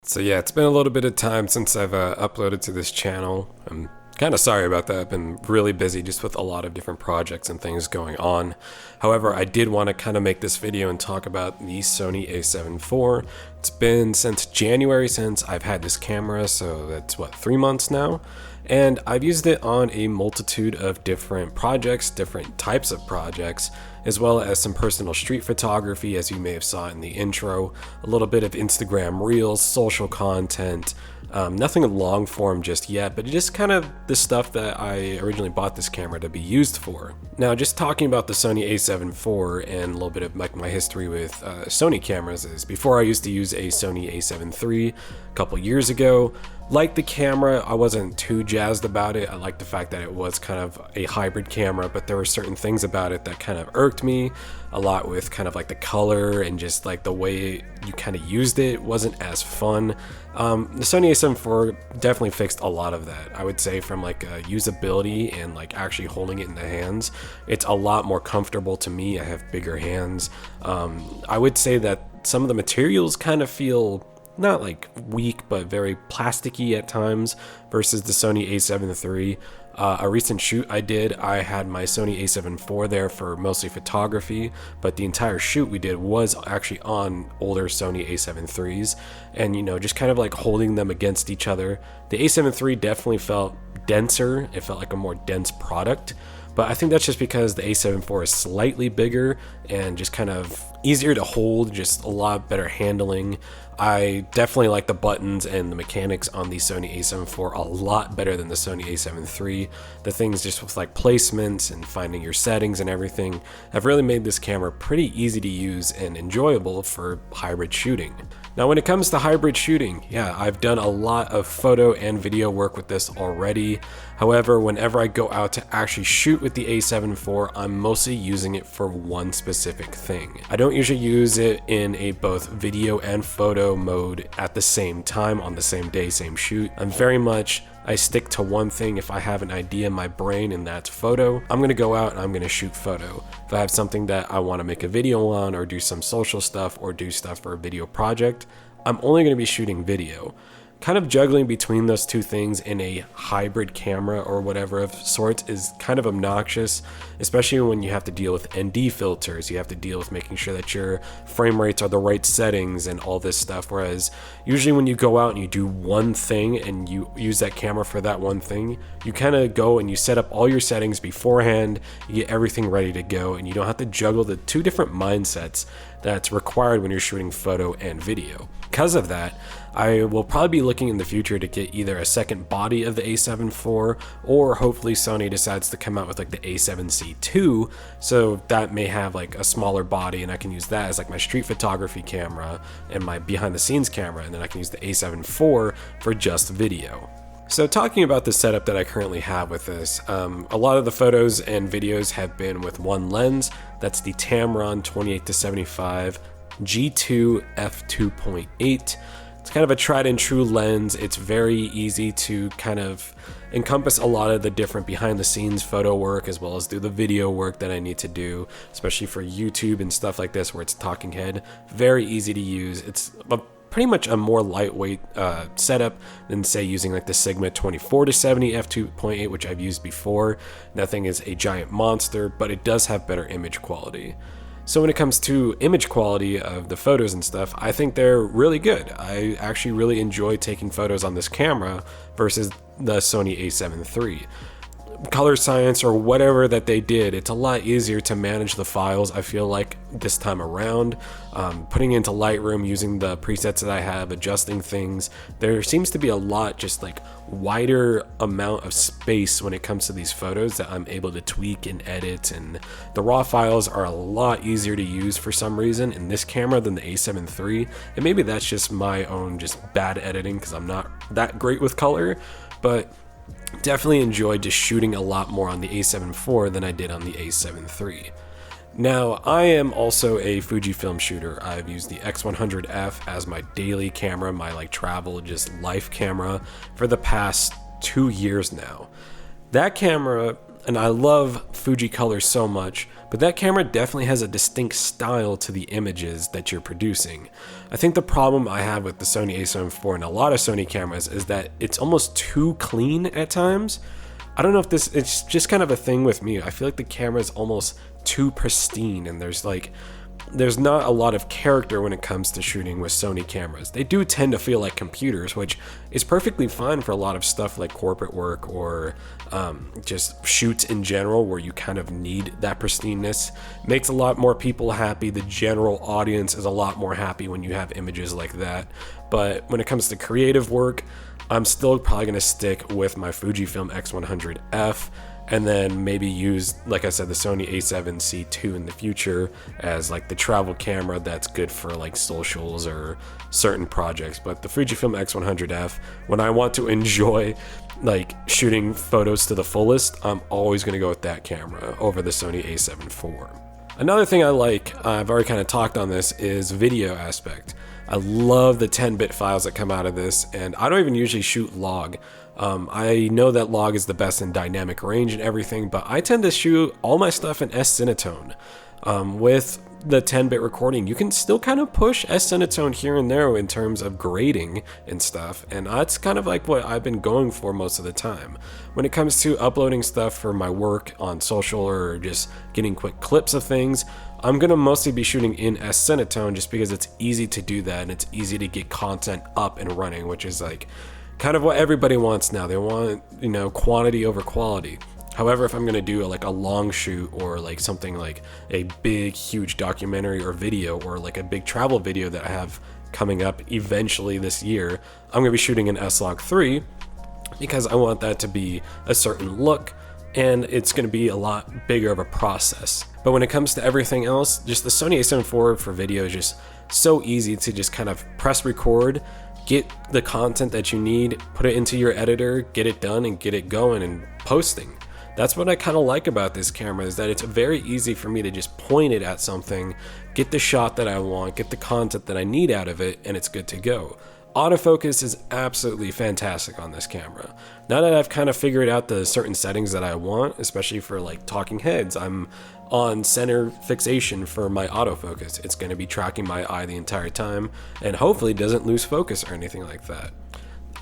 So yeah, it's been a little bit of time since I've uploaded to this channel. I'm kind of sorry about that. I've been really busy just with a lot of different projects and things going on. However, I did want to kind of make this video and talk about the Sony A7IV. It's been since January since I've had this camera, so that's what, 3 months now? And I've used it on a multitude of different projects, different types of projects, as well as some personal street photography, as you may have saw in the intro, a little bit of Instagram Reels, social content, nothing long form just yet, but just kind of the stuff that I originally bought this camera to be used for. Now, just talking about the Sony A7IV and a little bit of like my history with Sony cameras is, before I used to use a Sony A7III a couple years ago. Like the camera, I wasn't too jazzed about it. I liked the fact that it was kind of a hybrid camera, but there were certain things about it that kind of irked me a lot, with kind of like the color and just like the way you kind of used it wasn't as fun. The Sony A7IV definitely fixed a lot of that. I would say from like usability and like actually holding it in the hands, it's a lot more comfortable to me. I have bigger hands. I would say that some of the materials kind of feel not like weak, but very plasticky at times versus the Sony A7 III. A recent shoot I did, I had my Sony A7IV there for mostly photography, but the entire shoot we did was actually on older Sony A7 IIIs, and you know, just kind of like holding them against each other. The A7 III definitely felt denser. It felt like a more dense product. But I think that's just because the A7 IV is slightly bigger and just kind of easier to hold, just a lot better handling. I definitely like the buttons and the mechanics on the Sony A7 IV a lot better than the Sony A7 III. The things just with like placements and finding your settings and everything have really made this camera pretty easy to use and enjoyable for hybrid shooting. Now, when it comes to hybrid shooting, yeah, I've done a lot of photo and video work with this already. However, whenever I go out to actually shoot with the A7 IV, I'm mostly using it for one specific thing. I don't usually use it in a both video and photo mode at the same time, on the same day, same shoot. I stick to one thing. If I have an idea in my brain and that's photo, I'm gonna go out and I'm gonna shoot photo. If I have something that I wanna make a video on, or do some social stuff, or do stuff for a video project, I'm only gonna be shooting video. Kind of juggling between those two things in a hybrid camera or whatever of sorts is kind of obnoxious, especially when you have to deal with ND filters. You have to deal with making sure that your frame rates are the right settings and all this stuff. Whereas usually when you go out and you do one thing and you use that camera for that one thing, you kind of go and you set up all your settings beforehand, you get everything ready to go, and you don't have to juggle the two different mindsets that's required when you're shooting photo and video. Because of that, I will probably be looking in the future to get either a second body of the A7 IV, or hopefully Sony decides to come out with like the A7C II, so that may have like a smaller body and I can use that as like my street photography camera and my behind the scenes camera, and then I can use the A7 IV for just video. So talking about the setup that I currently have with this, a lot of the photos and videos have been with one lens. That's the Tamron 28-75 G2 f2.8. It's kind of a tried and true lens. It's very easy to kind of encompass a lot of the different behind the scenes photo work, as well as do the video work that I need to do, especially for YouTube and stuff like this where it's talking head. Very easy to use. It's pretty much a more lightweight setup than say using like the Sigma 24-70 f2.8, which I've used before. Nothing is a giant monster, but it does have better image quality. So when it comes to image quality of the photos and stuff, I think they're really good. I actually really enjoy taking photos on this camera versus the Sony A7 III. Color science or whatever that they did, it's a lot easier to manage the files, I feel like, this time around. Putting into Lightroom, using the presets that I have, adjusting things, there seems to be a lot just like wider amount of space when it comes to these photos that I'm able to tweak and edit, and the raw files are a lot easier to use for some reason in this camera than the A7 III. And maybe that's just my own just bad editing because I'm not that great with color, but definitely enjoyed just shooting a lot more on the A7 IV than I did on the A7 III. Now, I am also a Fujifilm shooter. I've used the X100F as my daily camera, my like travel, just life camera for the past 2 years now. That camera, and I love Fuji color so much, but that camera definitely has a distinct style to the images that you're producing. I think the problem I have with the Sony A7IV and a lot of Sony cameras is that it's almost too clean at times. I don't know if it's just kind of a thing with me. I feel like the camera is almost too pristine, and there's not a lot of character when it comes to shooting with Sony cameras. They do tend to feel like computers, which is perfectly fine for a lot of stuff like corporate work or just shoots in general where you kind of need that pristineness. Makes a lot more people happy. The general audience is a lot more happy when you have images like that. But when it comes to creative work, I'm still probably going to stick with my Fujifilm X100F, and then maybe use, like I said, the Sony A7C II in the future as like the travel camera that's good for like socials or certain projects. But the Fujifilm X100F, when I want to enjoy like shooting photos to the fullest, I'm always going to go with that camera over the Sony A7IV. Another thing I like, I've already kind of talked on this, is video aspect. I love the 10-bit files that come out of this, and I don't even usually shoot log. I know that log is the best in dynamic range and everything, but I tend to shoot all my stuff in S-Cinetone. With the 10-bit recording, you can still kind of push S-Cinetone here and there in terms of grading and stuff, and that's kind of like what I've been going for most of the time. When it comes to uploading stuff for my work on social or just getting quick clips of things, I'm going to mostly be shooting in S-Cinetone just because it's easy to do that and it's easy to get content up and running, which is like kind of what everybody wants now. They want, you know, quantity over quality. However, if I'm going to do like a long shoot or like something like a big, huge documentary or video or like a big travel video that I have coming up eventually this year, I'm going to be shooting in S-Log3 because I want that to be a certain look, and it's going to be a lot bigger of a process. But when it comes to everything else, just the Sony A7IV for video is just so easy to just kind of press record, get the content that you need, put it into your editor, get it done, and get it going and posting. That's what I kind of like about this camera, is that it's very easy for me to just point it at something, get the shot that I want, get the content that I need out of it, and it's good to go. Autofocus is absolutely fantastic on this camera. Now that I've kind of figured out the certain settings that I want, especially for like talking heads, I'm on center fixation for my autofocus. It's going to be tracking my eye the entire time and hopefully doesn't lose focus or anything like that.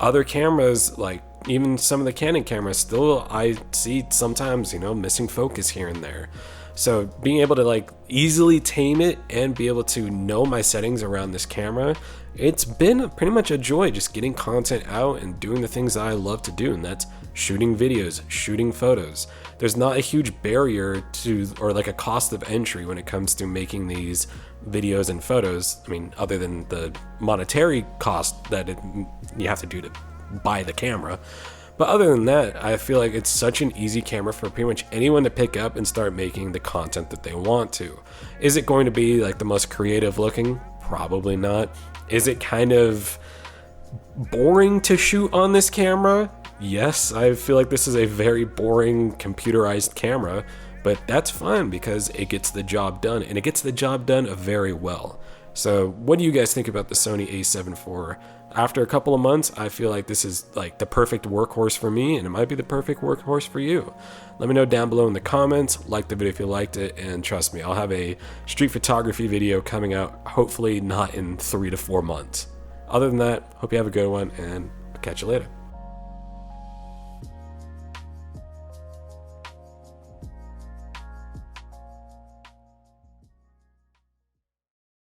Other cameras, like even some of the Canon cameras, still I see sometimes, you know, missing focus here and there. So being able to like easily tame it and be able to know my settings around this camera, it's been pretty much a joy just getting content out and doing the things that I love to do, and that's shooting videos, shooting photos. There's not a huge barrier to, or like a cost of entry when it comes to making these videos and photos. I mean, other than the monetary cost that you have to do to buy the camera. But other than that, I feel like it's such an easy camera for pretty much anyone to pick up and start making the content that they want to. Is it going to be like the most creative looking? Probably not. Is it kind of boring to shoot on this camera? Yes, I feel like this is a very boring computerized camera, but that's fine because it gets the job done, and it gets the job done very well. So what do you guys think about the Sony A7IV? After a couple of months, I feel like this is like the perfect workhorse for me, and it might be the perfect workhorse for you. Let me know down below in the comments. Like the video if you liked it, and trust me, I'll have a street photography video coming out hopefully not in 3 to 4 months. Other than that, hope you have a good one, and I'll catch you later.